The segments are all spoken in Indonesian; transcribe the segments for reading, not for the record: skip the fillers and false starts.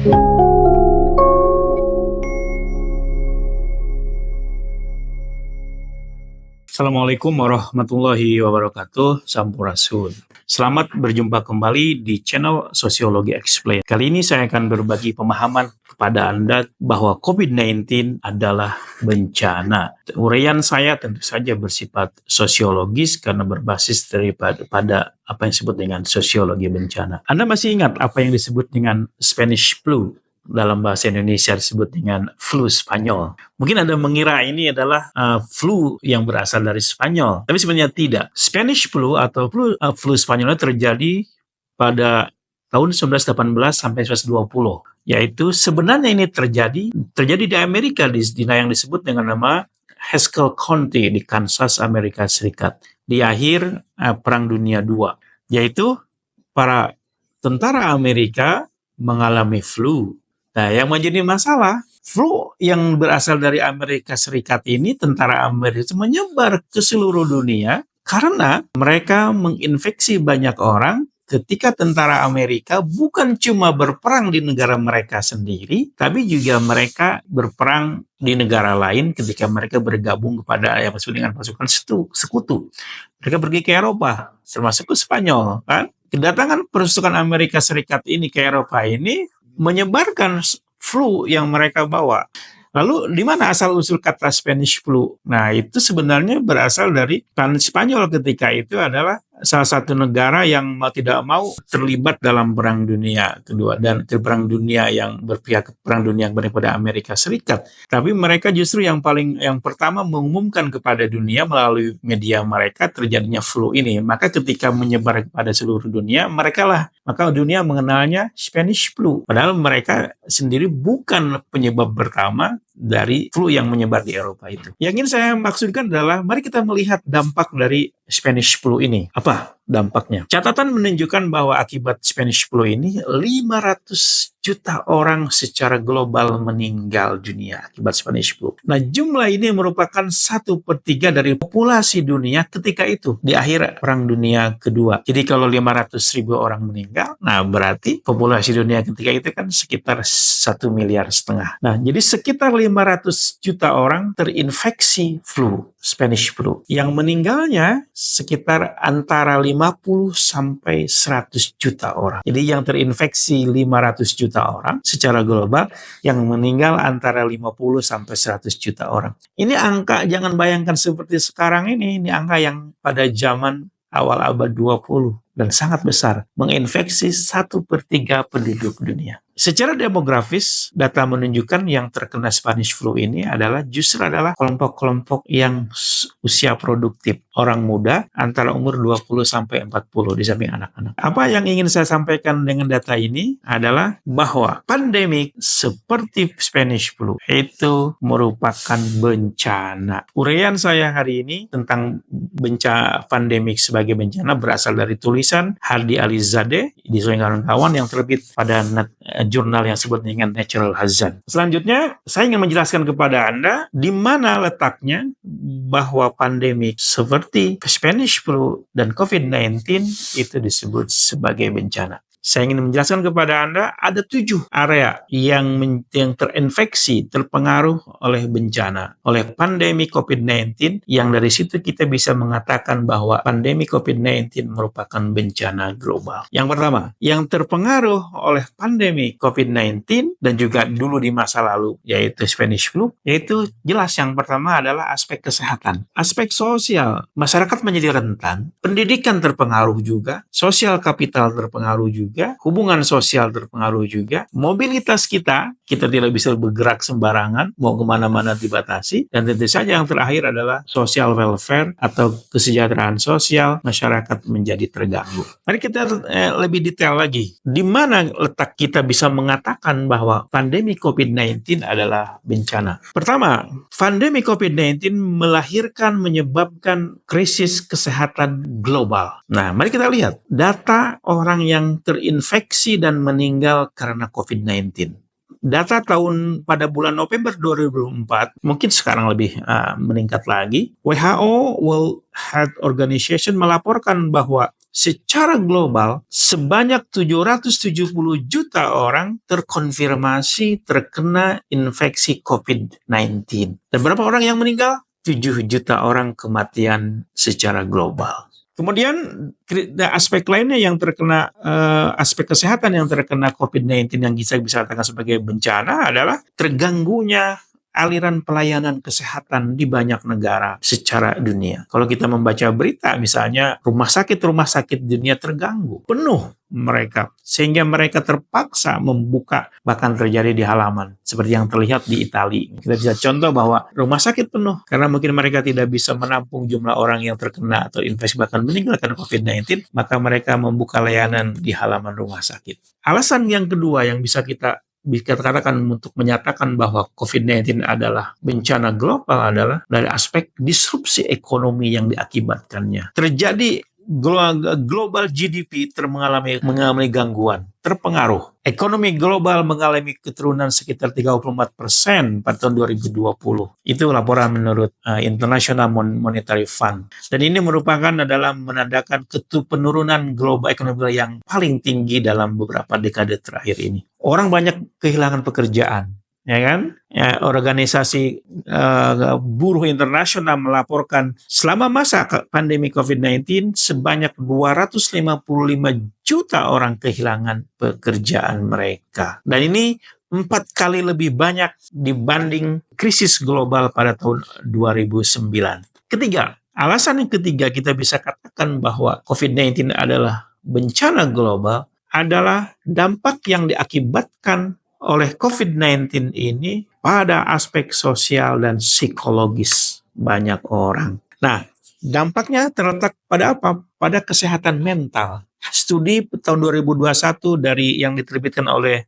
Assalamualaikum warahmatullahi wabarakatuh. Sampurasun. Selamat berjumpa kembali di channel Sosiologi Explain. Kali ini saya akan berbagi pemahaman kepada Anda bahwa COVID-19 adalah bencana. Uraian saya tentu saja bersifat sosiologis karena berbasis pada apa yang disebut dengan sosiologi bencana. Anda masih ingat apa yang disebut dengan Spanish flu? Dalam bahasa Indonesia disebut dengan flu Spanyol. Mungkin Anda mengira ini adalah flu yang berasal dari Spanyol, tapi sebenarnya tidak. Spanish flu atau flu Spanyol terjadi pada tahun 1918 sampai 1920, yaitu sebenarnya ini terjadi di Amerika, di yang disebut dengan nama Haskell County di Kansas, Amerika Serikat, di akhir Perang Dunia II, yaitu para tentara Amerika mengalami flu. Nah, yang menjadi masalah, flu yang berasal dari Amerika Serikat ini, tentara Amerika menyebar ke seluruh dunia karena mereka menginfeksi banyak orang ketika tentara Amerika bukan cuma berperang di negara mereka sendiri, tapi juga mereka berperang di negara lain ketika mereka bergabung kepada yang disebut dengan pasukan sekutu. Mereka pergi ke Eropa, termasuk ke Spanyol, kan? Kedatangan pasukan Amerika Serikat ini ke Eropa ini menyebarkan flu yang mereka bawa. Lalu di mana asal-usul kata Spanish flu? Nah, itu sebenarnya berasal dari Spanyol ketika itu adalah salah satu negara yang mau tidak mau terlibat dalam Perang Dunia Kedua dan Perang Dunia yang berpihak ke Perang Dunia kepada Amerika Serikat. Tapi mereka justru yang pertama mengumumkan kepada dunia melalui media mereka terjadinya flu ini. Maka ketika menyebar kepada seluruh dunia, maka dunia mengenalnya Spanish flu. Padahal mereka sendiri bukan penyebab pertama dari flu yang menyebar di Eropa itu. Yang ingin saya maksudkan adalah mari kita melihat dampak dari Spanish flu ini. Apa dampaknya? Catatan menunjukkan bahwa akibat Spanish flu ini 500 juta orang secara global meninggal dunia akibat Spanish flu. Nah, jumlah ini merupakan 1/3 dari populasi dunia ketika itu di akhir Perang Dunia Kedua. Jadi kalau 500.000 orang meninggal, nah berarti populasi dunia ketika itu kan sekitar 1,5 miliar. Nah, jadi sekitar 500 juta orang terinfeksi flu, Spanish flu. Yang meninggalnya sekitar antara 50 sampai 100 juta orang. Jadi yang terinfeksi 500 juta orang secara global, yang meninggal antara 50 sampai 100 juta orang. Ini angka, jangan bayangkan seperti sekarang ini angka yang pada zaman awal abad 20 dan sangat besar, menginfeksi 1/3 penduduk dunia. Secara demografis, data menunjukkan yang terkena Spanish flu ini justru adalah kelompok-kelompok yang usia produktif, orang muda antara umur 20 sampai 40 di samping anak-anak. Apa yang ingin saya sampaikan dengan data ini adalah bahwa pandemik seperti Spanish flu itu merupakan bencana. Uraian saya hari ini tentang bencana pandemik sebagai bencana berasal dari tulisan Hardy Alizadeh di kawan-kawan yang terbit pada jurnal yang disebut dengan Natural Hazard. Selanjutnya, saya ingin menjelaskan kepada Anda di mana letaknya bahwa pandemik seperti Spanish flu dan COVID-19 itu disebut sebagai bencana. Saya ingin menjelaskan kepada Anda ada 7 area yang terinfeksi, terpengaruh oleh bencana, oleh pandemi COVID-19, yang dari situ kita bisa mengatakan bahwa pandemi COVID-19 merupakan bencana global. Yang pertama, yang terpengaruh oleh pandemi COVID-19 dan juga dulu di masa lalu, yaitu Spanish flu, yaitu jelas yang pertama adalah aspek kesehatan. Aspek sosial, masyarakat menjadi rentan, pendidikan terpengaruh juga, sosial kapital terpengaruh juga, hubungan sosial terpengaruh juga, mobilitas kita tidak bisa bergerak sembarangan, mau kemana-mana dibatasi, dan tentu saja yang terakhir adalah social welfare atau kesejahteraan sosial masyarakat menjadi terganggu. Mari kita lebih detail lagi, di mana letak kita bisa mengatakan bahwa pandemi COVID-19 adalah bencana. Pertama, pandemi COVID-19 menyebabkan krisis kesehatan global. Nah, mari kita lihat data orang yang terinfeksi dan meninggal karena COVID-19. Data pada bulan November 2004, mungkin sekarang lebih meningkat lagi, WHO World Health Organization melaporkan bahwa secara global sebanyak 770 juta orang terkonfirmasi terkena infeksi COVID-19. Dan berapa orang yang meninggal? 7 juta orang kematian secara global. Kemudian aspek lainnya yang terkena, aspek kesehatan yang terkena COVID-19 yang bisa katakan sebagai bencana adalah terganggunya aliran pelayanan kesehatan di banyak negara secara dunia. Kalau kita membaca berita misalnya rumah sakit dunia terganggu, penuh mereka, sehingga mereka terpaksa membuka, bahkan terjadi di halaman seperti yang terlihat di Italia. Kita bisa contoh bahwa rumah sakit penuh karena mungkin mereka tidak bisa menampung jumlah orang yang terkena atau infeksi bahkan meninggal karena COVID-19, maka mereka membuka layanan di halaman rumah sakit. Alasan yang kedua yang bisa katakan untuk menyatakan bahwa COVID-19 adalah bencana global adalah dari aspek disrupsi ekonomi yang diakibatkannya. Terjadi global GDP mengalami gangguan, terpengaruh. Ekonomi global mengalami keturunan sekitar 34% pada tahun 2020. Itu laporan menurut International Monetary Fund. Dan ini adalah menandakan penurunan global ekonomi yang paling tinggi dalam beberapa dekade terakhir ini. Orang banyak kehilangan pekerjaan. Ya kan? Ya, organisasi buruh internasional melaporkan selama masa pandemi COVID-19 sebanyak 255 juta orang kehilangan pekerjaan mereka. Dan ini 4 kali lebih banyak dibanding krisis global pada tahun 2009. Alasan yang ketiga kita bisa katakan bahwa COVID-19 adalah bencana global adalah dampak yang diakibatkan oleh COVID-19 ini pada aspek sosial dan psikologis banyak orang. Nah, dampaknya terletak pada apa? Pada kesehatan mental. Studi tahun 2021 yang diterbitkan oleh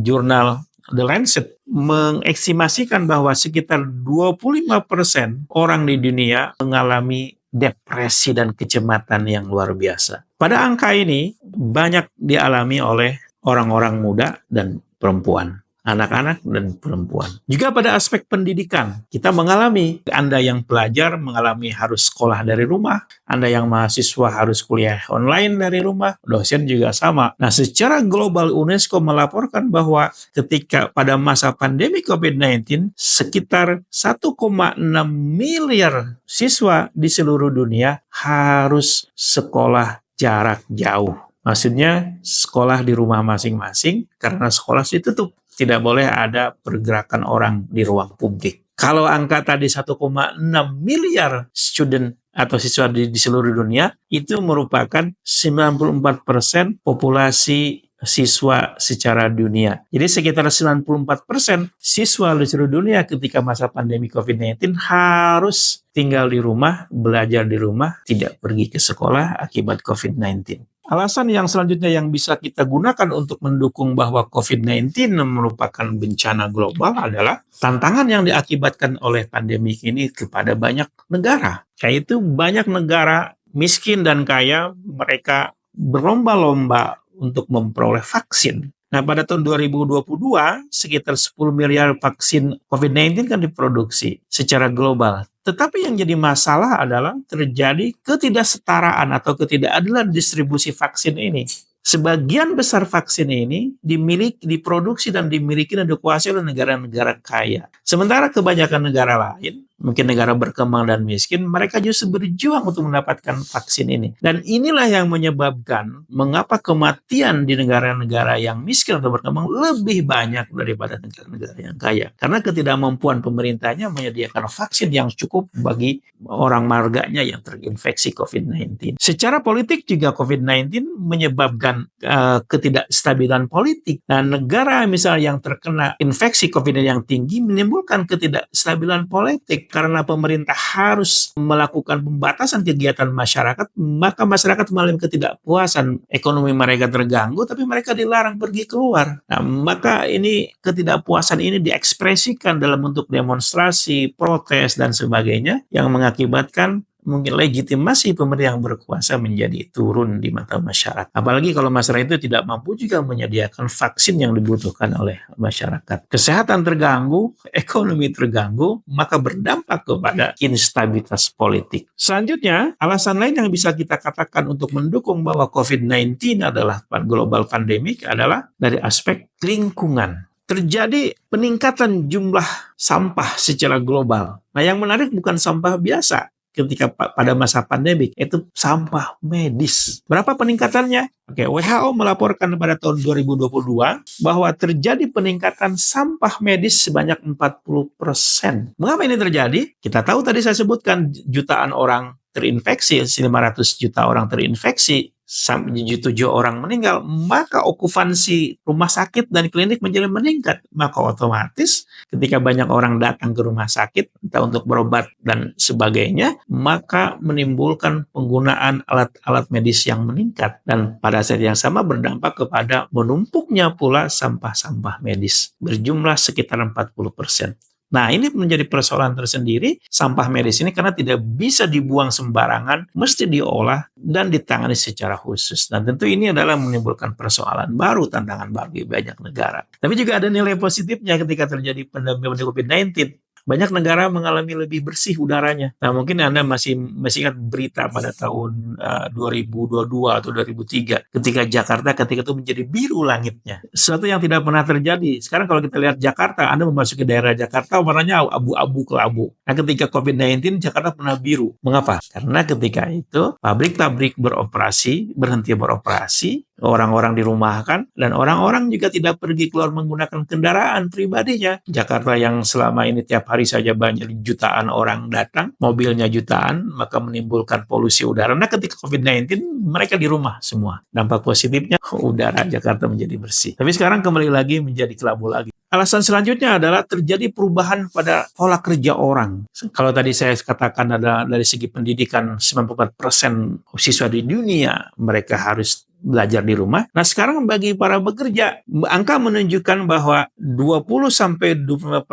jurnal The Lancet mengestimasikan bahwa sekitar 25% orang di dunia mengalami depresi dan kecemasan yang luar biasa. Pada angka ini banyak dialami oleh orang-orang muda dan perempuan, anak-anak dan perempuan. Juga pada aspek pendidikan, kita mengalami, Anda yang pelajar mengalami harus sekolah dari rumah, Anda yang mahasiswa harus kuliah online dari rumah, dosen juga sama. Nah, secara global UNESCO melaporkan bahwa ketika pada masa pandemi COVID-19, sekitar 1,6 miliar siswa di seluruh dunia harus sekolah jarak jauh. Maksudnya sekolah di rumah masing-masing karena sekolah ditutup. Tidak boleh ada pergerakan orang di ruang publik. Kalau angka tadi 1,6 miliar student atau siswa di seluruh dunia, itu merupakan 94% populasi siswa secara dunia. Jadi sekitar 94% siswa di seluruh dunia ketika masa pandemi COVID-19 harus tinggal di rumah, belajar di rumah, tidak pergi ke sekolah akibat COVID-19. Alasan yang selanjutnya yang bisa kita gunakan untuk mendukung bahwa COVID-19 merupakan bencana global adalah tantangan yang diakibatkan oleh pandemi ini kepada banyak negara. Yaitu banyak negara miskin dan kaya, mereka berlomba-lomba untuk memperoleh vaksin. Nah, pada tahun 2022, sekitar 10 miliar vaksin COVID-19 kan diproduksi secara global. Tetapi yang jadi masalah adalah terjadi ketidaksetaraan atau ketidakadilan distribusi vaksin ini. Sebagian besar vaksin ini diproduksi dan dimiliki dan dikuasai oleh negara-negara kaya. Sementara kebanyakan negara lain, mungkin negara berkembang dan miskin, mereka justru berjuang untuk mendapatkan vaksin ini. Dan inilah yang menyebabkan mengapa kematian di negara-negara yang miskin atau berkembang lebih banyak daripada negara-negara yang kaya. Karena ketidakmampuan pemerintahnya menyediakan vaksin yang cukup bagi orang marganya yang terinfeksi COVID-19. Secara politik juga COVID-19 menyebabkan ketidakstabilan politik. Dan negara misalnya yang terkena infeksi COVID-19 yang tinggi menimbulkan ketidakstabilan politik karena pemerintah harus melakukan pembatasan kegiatan masyarakat, maka masyarakat mengalami ketidakpuasan, ekonomi mereka terganggu, tapi mereka dilarang pergi keluar. Nah, maka ini ketidakpuasan ini diekspresikan dalam bentuk demonstrasi, protes, dan sebagainya yang mengakibatkan mungkin legitimasi pemerintah yang berkuasa menjadi turun di mata masyarakat. Apalagi kalau masyarakat itu tidak mampu juga menyediakan vaksin yang dibutuhkan oleh masyarakat. Kesehatan terganggu, ekonomi terganggu, maka berdampak kepada instabilitas politik. Selanjutnya, alasan lain yang bisa kita katakan untuk mendukung bahwa COVID-19 adalah global pandemic adalah dari aspek lingkungan. Terjadi peningkatan jumlah sampah secara global. Nah, yang menarik bukan sampah biasa ketika pada masa pandemik, itu sampah medis. Berapa peningkatannya? Oke, WHO melaporkan pada tahun 2022 bahwa terjadi peningkatan sampah medis sebanyak 40%. Mengapa ini terjadi? Kita tahu tadi saya sebutkan jutaan orang terinfeksi, 500 juta orang terinfeksi, 7 orang meninggal, maka okupansi rumah sakit dan klinik menjadi meningkat. Maka otomatis ketika banyak orang datang ke rumah sakit, entah untuk berobat dan sebagainya, maka menimbulkan penggunaan alat-alat medis yang meningkat. Dan pada saat yang sama berdampak kepada menumpuknya pula sampah-sampah medis, berjumlah sekitar 40%. Nah, ini menjadi persoalan tersendiri, sampah medis ini, karena tidak bisa dibuang sembarangan, mesti diolah dan ditangani secara khusus. Dan tentu ini adalah menimbulkan persoalan baru, tantangan bagi banyak negara. Tapi juga ada nilai positifnya ketika terjadi pandemi COVID-19. Banyak negara mengalami lebih bersih udaranya. Nah, mungkin Anda masih ingat berita pada tahun 2022 atau 2003 ketika Jakarta ketika itu menjadi biru langitnya. Sesuatu yang tidak pernah terjadi. Sekarang kalau kita lihat Jakarta, Anda memasuki daerah Jakarta warnanya abu-abu kelabu. Nah, ketika COVID-19 Jakarta pernah biru. Mengapa? Karena ketika itu pabrik-pabrik berhenti beroperasi, orang-orang dirumahkan, dan orang-orang juga tidak pergi keluar menggunakan kendaraan pribadinya. Jakarta yang selama ini tiap hari saja banyak jutaan orang datang, mobilnya jutaan, maka menimbulkan polusi udara. Nah, ketika COVID-19, mereka di rumah semua. Dampak positifnya, udara Jakarta menjadi bersih. Tapi sekarang kembali lagi menjadi kelabu lagi. Alasan selanjutnya adalah terjadi perubahan pada pola kerja orang. Kalau tadi saya katakan ada dari segi pendidikan 94% siswa di dunia mereka harus belajar di rumah. Nah, sekarang bagi para pekerja, angka menunjukkan bahwa 20-25%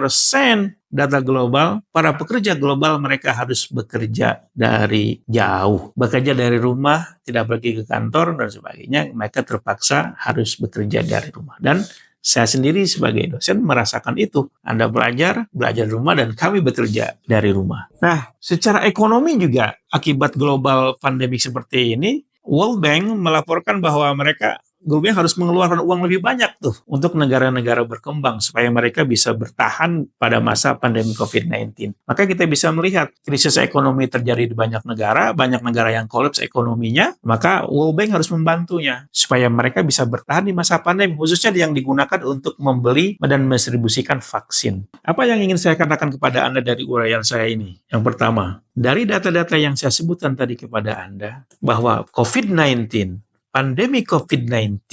data global, para pekerja global mereka harus bekerja dari jauh. Bekerja dari rumah, tidak pergi ke kantor dan sebagainya, mereka terpaksa harus bekerja dari rumah. Dan saya sendiri sebagai dosen merasakan itu. Anda belajar di rumah dan kami bekerja dari rumah. Nah, secara ekonomi juga akibat global pandemik seperti ini, World Bank melaporkan bahwa World Bank harus mengeluarkan uang lebih banyak tuh untuk negara-negara berkembang supaya mereka bisa bertahan pada masa pandemi COVID-19. Maka kita bisa melihat krisis ekonomi terjadi di banyak negara yang kolaps ekonominya, maka World Bank harus membantunya supaya mereka bisa bertahan di masa pandemi, khususnya yang digunakan untuk membeli dan mendistribusikan vaksin. Apa yang ingin saya katakan kepada Anda dari uraian saya ini? Yang pertama, dari data-data yang saya sebutkan tadi kepada Anda, bahwa pandemi COVID-19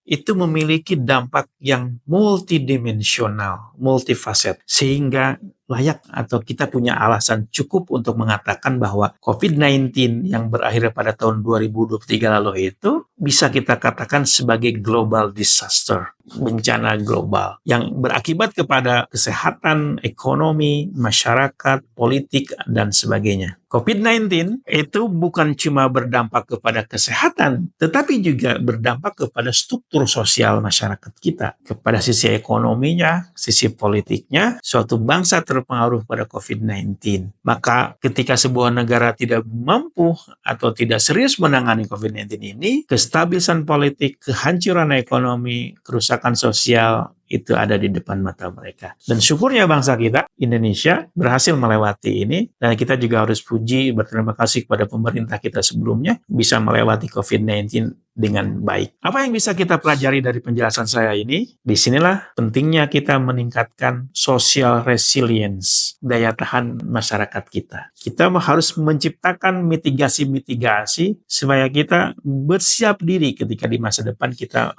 itu memiliki dampak yang multidimensional, multifaset, sehingga layak atau kita punya alasan cukup untuk mengatakan bahwa COVID-19 yang berakhir pada tahun 2023 lalu itu bisa kita katakan sebagai global disaster, bencana global yang berakibat kepada kesehatan, ekonomi, masyarakat, politik, dan sebagainya. COVID-19 itu bukan cuma berdampak kepada kesehatan, tetapi juga berdampak kepada struktur sosial masyarakat kita, kepada sisi ekonominya, sisi politiknya. Suatu bangsa terpengaruh pada COVID-19. Maka ketika sebuah negara tidak mampu atau tidak serius menangani COVID-19 ini, kestabilan politik, kehancuran ekonomi, kerusakan sosial, itu ada di depan mata mereka. Dan syukurnya bangsa kita, Indonesia, berhasil melewati ini. Dan kita juga harus puji, berterima kasih kepada pemerintah kita sebelumnya, bisa melewati COVID-19 dengan baik. Apa yang bisa kita pelajari dari penjelasan saya ini? Disinilah pentingnya kita meningkatkan social resilience, daya tahan masyarakat kita. Kita harus menciptakan mitigasi-mitigasi supaya kita bersiap diri ketika di masa depan kita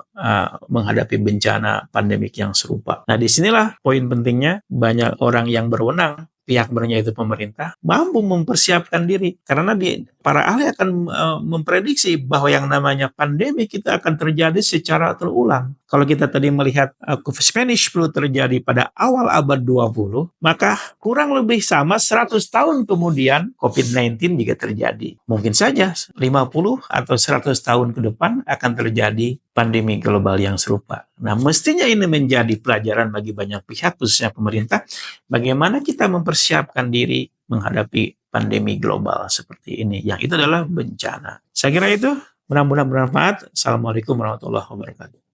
menghadapi bencana pandemik yang serupa. Nah, disinilah poin pentingnya banyak orang yang berwenang, pihak berwenang itu pemerintah, mampu mempersiapkan diri. Karena para ahli akan memprediksi bahwa yang namanya pandemi kita akan terjadi secara terulang. Kalau kita tadi melihat Spanish flu terjadi pada awal abad 20, maka kurang lebih sama 100 tahun kemudian COVID-19 juga terjadi. Mungkin saja 50 atau 100 tahun ke depan akan terjadi pandemi global yang serupa. Nah, mestinya ini menjadi pelajaran bagi banyak pihak, khususnya pemerintah, bagaimana kita mempersiapkan diri menghadapi pandemi global seperti ini, yang itu adalah bencana. Saya kira itu mudah-mudahan bermanfaat. Assalamualaikum warahmatullahi wabarakatuh.